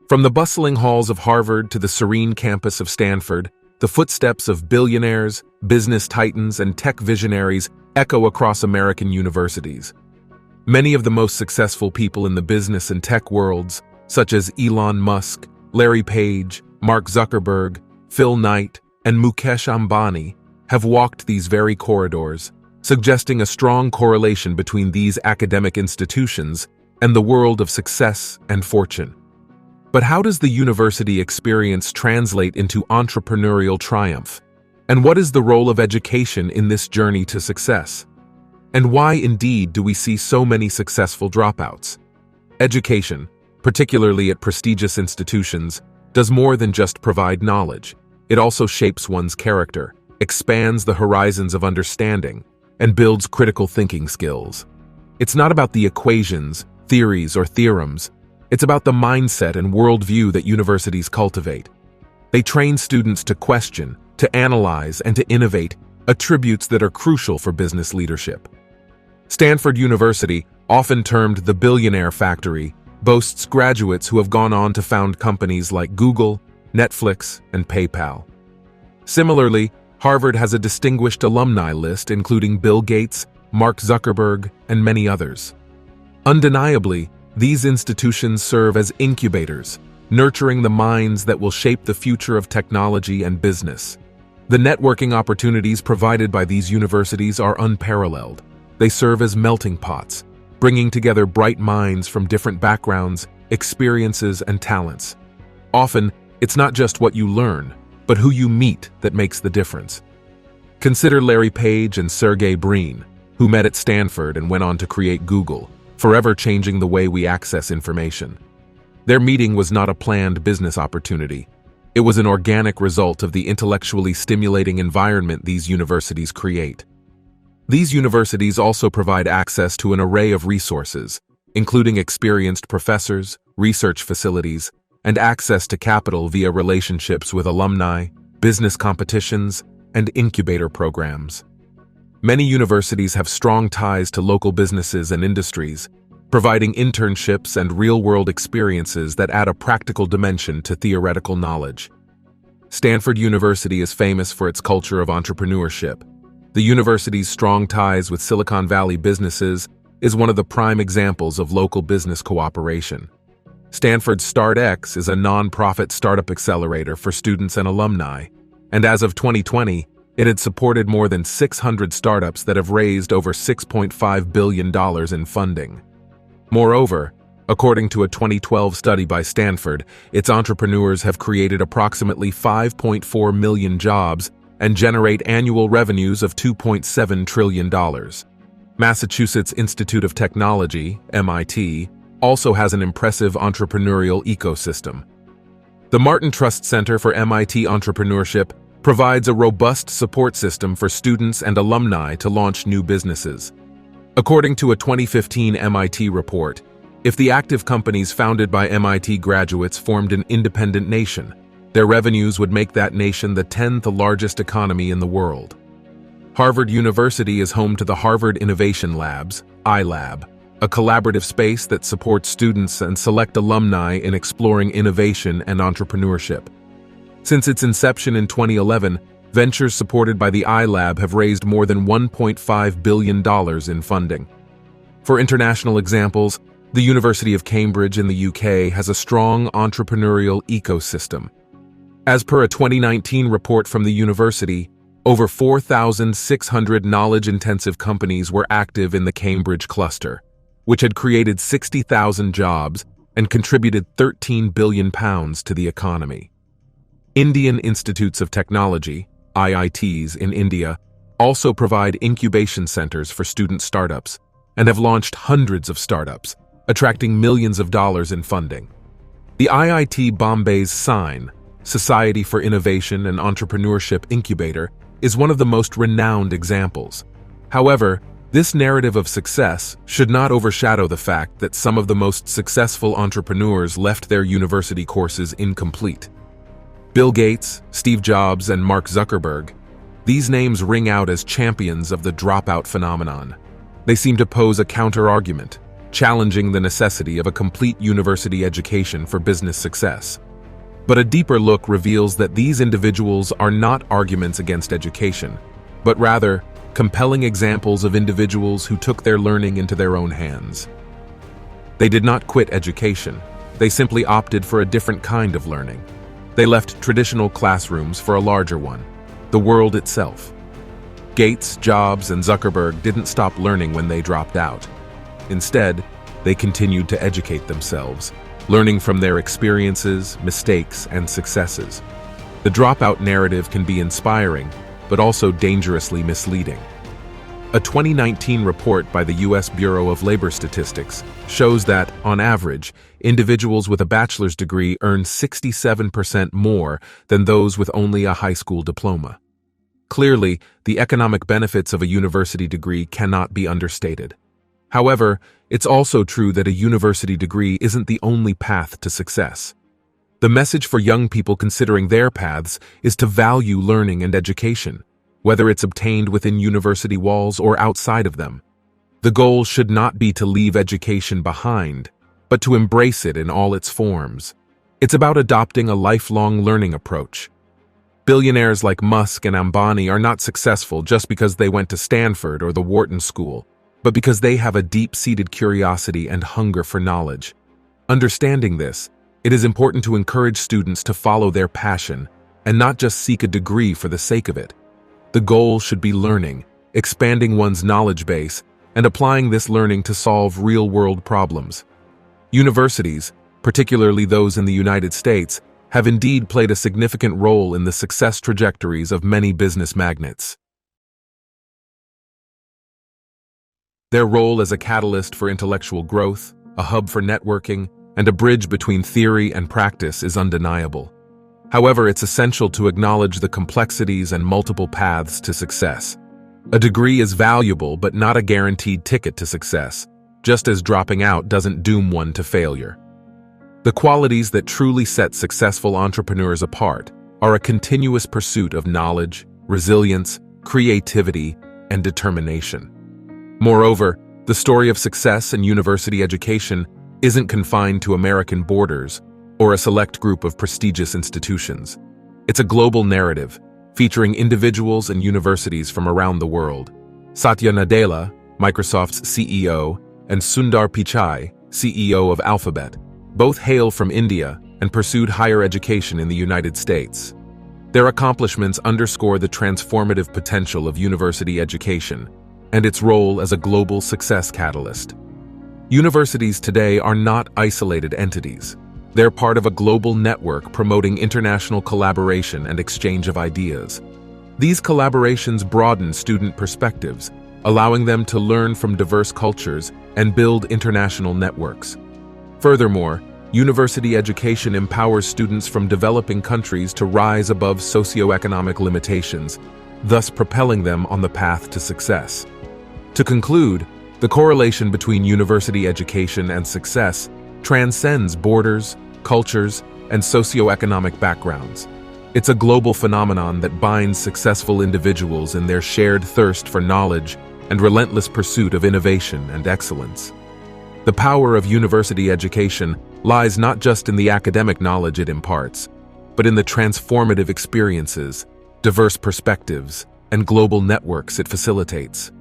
From the bustling halls of Harvard to the serene campus of Stanford, the footsteps of billionaires, business titans, and tech visionaries echo across American universities. Many of the most successful people in the business and tech worlds, such as Elon Musk, Larry Page, Mark Zuckerberg, Phil Knight, and Mukesh Ambani, have walked these very corridors, suggesting a strong correlation between these academic institutions and the world of success and fortune. But how does the university experience translate into entrepreneurial triumph? And what is the role of education in this journey to success? And why indeed do we see so many successful dropouts? Education, particularly at prestigious institutions, does more than just provide knowledge. It also shapes one's character, expands the horizons of understanding, and builds critical thinking skills. It's not about the equations, theories, or theorems. It's about the mindset and worldview that universities cultivate. They train students to question, to analyze, and to innovate, attributes that are crucial for business leadership. Stanford University, often termed the billionaire factory, boasts graduates who have gone on to found companies like Google, Netflix, and PayPal. Similarly, Harvard has a distinguished alumni list including Bill Gates, Mark Zuckerberg, and many others. Undeniably, these institutions serve as incubators, nurturing the minds that will shape the future of technology and business. The networking opportunities provided by these universities are unparalleled. They serve as melting pots, bringing together bright minds from different backgrounds, experiences, and talents. Often, it's not just what you learn, but who you meet that makes the difference. Consider Larry Page and Sergey Brin, who met at Stanford and went on to create Google, forever changing the way we access information. Their meeting was not a planned business opportunity. It was an organic result of the intellectually stimulating environment these universities create. These universities also provide access to an array of resources, including experienced professors, research facilities, and access to capital via relationships with alumni, business competitions, and incubator programs. Many universities have strong ties to local businesses and industries, providing internships and real-world experiences that add a practical dimension to theoretical knowledge. Stanford University is famous for its culture of entrepreneurship. The university's strong ties with Silicon Valley businesses is one of the prime examples of local business cooperation. Stanford's StartX is a non-profit startup accelerator for students and alumni, and as of 2020, it had supported more than 600 startups that have raised over $6.5 billion in funding. Moreover, according to a 2012 study by Stanford, its entrepreneurs have created approximately 5.4 million jobs and generate annual revenues of $2.7 trillion. Massachusetts Institute of Technology, MIT, also has an impressive entrepreneurial ecosystem. The Martin Trust Center for MIT Entrepreneurship provides a robust support system for students and alumni to launch new businesses. According to a 2015 MIT report, if the active companies founded by MIT graduates formed an independent nation, their revenues would make that nation the 10th largest economy in the world. Harvard University is home to the Harvard Innovation Labs, iLab, a collaborative space that supports students and select alumni in exploring innovation and entrepreneurship. Since its inception in 2011, ventures supported by the iLab have raised more than $1.5 billion in funding. For international examples, the University of Cambridge in the UK has a strong entrepreneurial ecosystem. As per a 2019 report from the university, over 4,600 knowledge-intensive companies were active in the Cambridge cluster, which had created 60,000 jobs and contributed £13 billion to the economy. Indian Institutes of Technology, IITs in India, also provide incubation centers for student startups and have launched hundreds of startups, attracting millions of dollars in funding. The IIT Bombay's SIGN, Society for Innovation and Entrepreneurship Incubator, is one of the most renowned examples. However, this narrative of success should not overshadow the fact that some of the most successful entrepreneurs left their university courses incomplete. Bill Gates, Steve Jobs, and Mark Zuckerberg, these names ring out as champions of the dropout phenomenon. They seem to pose a counter-argument. challenging the necessity of a complete university education for business success. But a deeper look reveals that these individuals are not arguments against education, but rather compelling examples of individuals who took their learning into their own hands. They did not quit education. They simply opted for a different kind of learning. They left traditional classrooms for a larger one, the world itself. Gates, Jobs, and Zuckerberg didn't stop learning when they dropped out. Instead, they continued to educate themselves, learning from their experiences, mistakes, and successes. The dropout narrative can be inspiring, but also dangerously misleading. A 2019 report by the U.S. Bureau of Labor Statistics shows that, on average, individuals with a bachelor's degree earn 67% more than those with only a high school diploma. Clearly, the economic benefits of a university degree cannot be understated. However, it's also true that a university degree isn't the only path to success. The message for young people considering their paths is to value learning and education, whether it's obtained within university walls or outside of them. The goal should not be to leave education behind, but to embrace it in all its forms. It's about adopting a lifelong learning approach. Billionaires like Musk and Ambani are not successful just because they went to Stanford or the Wharton School, but because they have a deep-seated curiosity and hunger for knowledge. Understanding this, it is important to encourage students to follow their passion and not just seek a degree for the sake of it. The goal should be learning, expanding one's knowledge base, and applying this learning to solve real-world problems. Universities, particularly those in the United States, have indeed played a significant role in the success trajectories of many business magnates. Their role as a catalyst for intellectual growth, a hub for networking, and a bridge between theory and practice is undeniable. However, it's essential to acknowledge the complexities and multiple paths to success. A degree is valuable but not a guaranteed ticket to success, just as dropping out doesn't doom one to failure. The qualities that truly set successful entrepreneurs apart are a continuous pursuit of knowledge, resilience, creativity, and determination. Moreover, the story of success in university education isn't confined to American borders or a select group of prestigious institutions. It's a global narrative, featuring individuals and universities from around the world. Satya Nadella, Microsoft's CEO, and Sundar Pichai, CEO of Alphabet, both hail from India and pursued higher education in the United States. Their accomplishments underscore the transformative potential of university education and its role as a global success catalyst. Universities today are not isolated entities. They're part of a global network promoting international collaboration and exchange of ideas. These collaborations broaden student perspectives, allowing them to learn from diverse cultures and build international networks. Furthermore, university education empowers students from developing countries to rise above socioeconomic limitations, thus propelling them on the path to success. To conclude, the correlation between university education and success transcends borders, cultures, and socioeconomic backgrounds. It's a global phenomenon that binds successful individuals in their shared thirst for knowledge and relentless pursuit of innovation and excellence. The power of university education lies not just in the academic knowledge it imparts, but in the transformative experiences, diverse perspectives, and global networks it facilitates.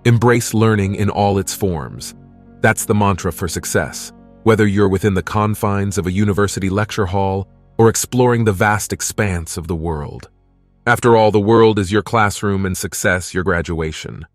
Embrace learning in all its forms. That's the mantra for success, whether you're within the confines of a university lecture hall or exploring the vast expanse of the world. After all, the world is your classroom and success your graduation.